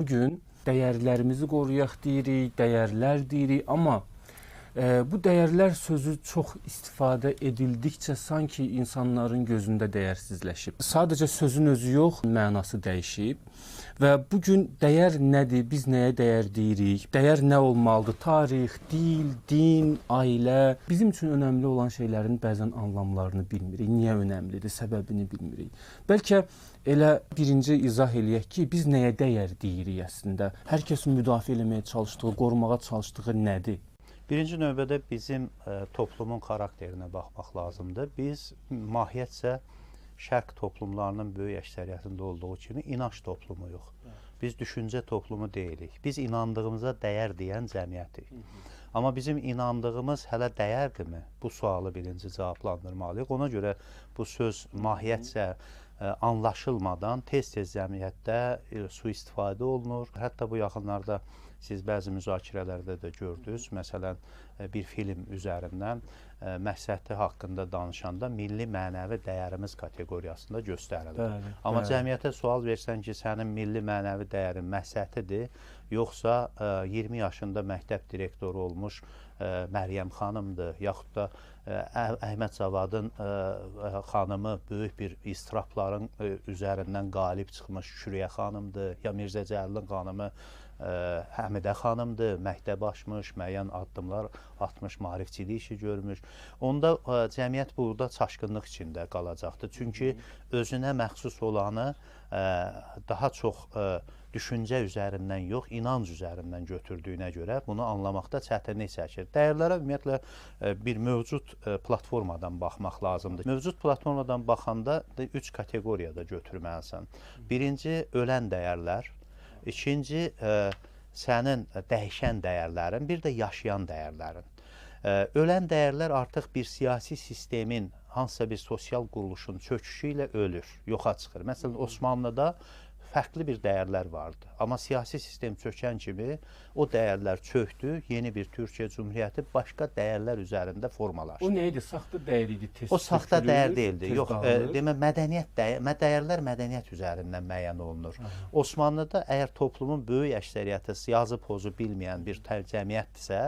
Bugün dəyərlərimizi qoruyaq deyirik, dəyərlər deyirik, amma bu dəyərlər sözü çox istifadə edildikcə sanki insanların gözündə dəyərsizləşib. Sadəcə sözün özü yox, mənası dəyişib və bugün dəyər nədir, biz nəyə dəyər deyirik, dəyər nə olmalıdır, tarix, dil, din, ailə. Bizim üçün önəmli olan şeylərin bəzən anlamlarını bilmirik, niyə önəmlidir, səbəbini bilmirik. Bəlkə elə birinci izah eləyək ki, biz nəyə dəyər deyirik əslində? Hər kəsin müdafiə eləməyə çalışdığı, qorumağa çalışdığı nədir? Birinci növbədə bizim toplumun xarakterinə baxmaq lazımdır. Biz mahiyyətcə şərq toplumlarının böyük əksəriyyətində olduğu kimi inanc toplumuyuq. Biz düşüncə toplumu deyilik. Biz inandığımıza dəyər deyən cəmiyyətik. Amma bizim inandığımız hələ dəyərdirmi? Bu sualı birinci cavablandırmalıyıq. Ona görə bu söz mahiyyətcə anlaşılmadan tez-tez cəmiyyətdə sui-istifadə olunur. Hətta bu yaxınlarda siz bəzi müzakirələrdə də gördünüz. Məsələn, bir film üzərindən məqsədi haqqında danışanda milli mənəvi dəyərimiz kateqoriyasında göstərilir. Amma cəmiyyətə sual versən ki, sənin milli mənəvi dəyərin məqsədidir, yoxsa 20 yaşında məktəb direktoru olmuş Məryəm xanımdır, yaxud da Əhməd Zavadın xanımı böyük bir istirapların üzərindən qalib çıxmış Şüriyə xanımdır, ya Mirzə Cəlilin xanımı Həmidə xanımdır, məktəb açmış, müəyyən addımlar atmış, maarifçilik işi görmüş. Onda cəmiyyət burada çaşqınlıq içində qalacaqdır. Çünki özünə məxsus olanı daha çox düşüncə üzərindən yox, inanc üzərindən götürdüyünə görə bunu anlamaqda çətinlik çəkir. Dəyərlərə ümumiyyətlə bir mövcud platformadan baxmaq lazımdır. Mövcud platformadan baxanda 3 kateqoriyada götürməlisən. Birinci, ölən dəyərlər. İkinci, sənin dəyişən dəyərlərin, bir də yaşayan dəyərlərin. Ölən dəyərlər artıq bir siyasi sistemin, hansısa bir sosial quruluşun çöküşü ilə ölür, yoxa çıxır. Məsələn, Osmanlıda fərqli bir dəyərlər vardı. Amma siyasi sistem çökən kimi o dəyərlər çöktü, yeni bir Türkiyə Cümhuriyyəti başqa dəyərlər üzərində formalaşdı. O nə idi? Saxta dəyər idi? O saxta dəyər deyildi. Yox, dəyərlər mədəniyyət üzərindən müəyyən olunur. Osmanlıda əgər toplumun böyük əksəriyyəti yazı pozu bilməyən bir cəmiyyətdirsə,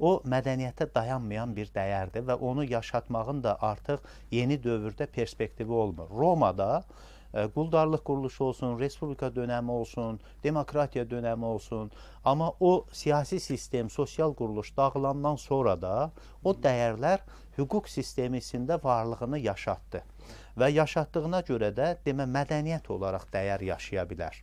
o mədəniyyətə dayanmayan bir dəyərdir və onu yaşatmağın da artıq yeni dövrdə perspektivi olmur. Romada quldarlıq quruluşu olsun, respublika dönəmi olsun, demokratiya dönəmi olsun. Amma o siyasi sistem, sosial quruluş dağılandan sonra da o dəyərlər hüquq sistemi içində varlığını yaşatdı. Və yaşatdığına görə də mədəniyyət olaraq dəyər yaşaya bilər.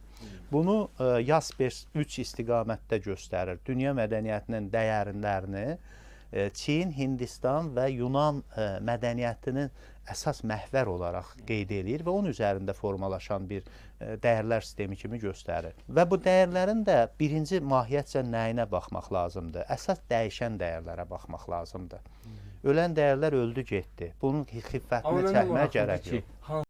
Bunu Jaspers 3 istiqamətdə göstərir. Dünya mədəniyyətinin dəyərlərini Çin, Hindistan və Yunan mədəniyyətinin əsas məhvər olaraq qeyd edir və onun üzərində formalaşan bir dəyərlər sistemi kimi göstərir. Və bu dəyərlərin də birinci mahiyyətcə nəyinə baxmaq lazımdır? Əsas dəyişən dəyərlərə baxmaq lazımdır. Ölən dəyərlər öldü, getdi. Bunun xiffətini çəkməyə gərək yox.